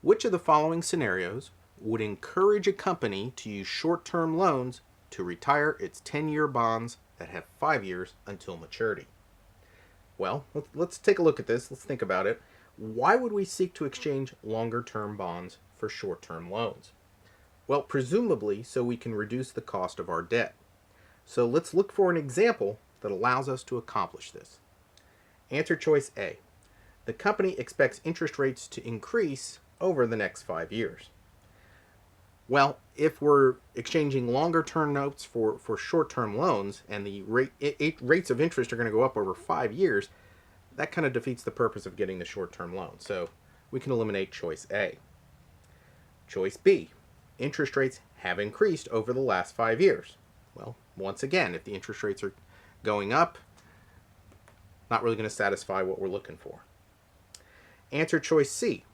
Which of the following scenarios would encourage a company to use short-term loans to retire its 10-year bonds that have 5 years until maturity? Well, let's take a look at this. Let's think about it. Why would we seek to exchange longer-term bonds for short-term loans? Well, presumably so we can reduce the cost of our debt. So let's look for an example that allows us to accomplish this. Answer choice A. The company expects interest rates to increase over the next 5 years. Well, if we're exchanging longer-term notes for short-term loans and the rates of interest are going to go up over 5 years, that kind of defeats the purpose of getting the short-term loan. So we can eliminate choice A. Choice B. Interest rates have increased over the last 5 years. Well, once again, if the interest rates are going up, not really going to satisfy what we're looking for. Answer choice C.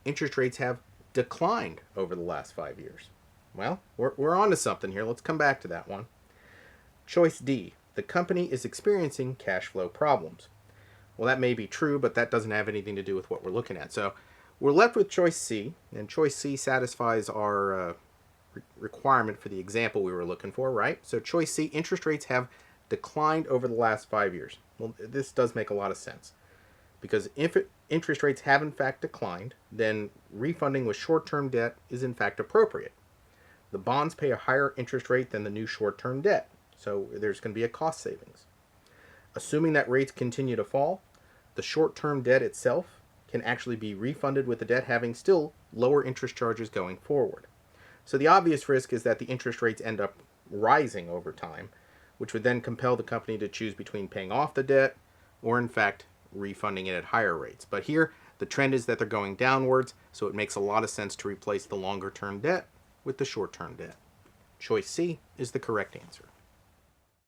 Interest rates have declined over the last 5 years. Well, we're on to something here. Let's come back to that one. Choice D. The company is experiencing cash flow problems. Well, that may be true, but that doesn't have anything to do with what we're looking at. So we're left with choice C, and choice C satisfies our requirement for the example we were looking for, right? So choice C, interest rates have declined over the last 5 years. Well, this does make a lot of sense, because if interest rates have in fact declined, then refunding with short-term debt is in fact appropriate. The bonds pay a higher interest rate than the new short-term debt, so there's going to be a cost savings. Assuming that rates continue to fall, the short-term debt itself can actually be refunded with the debt having still lower interest charges going forward. So the obvious risk is that the interest rates end up rising over time, which would then compel the company to choose between paying off the debt or in fact refunding it at higher rates. But here the trend is that they're going downwards, so it makes a lot of sense to replace the longer term debt with the short term debt. Choice C is the correct answer.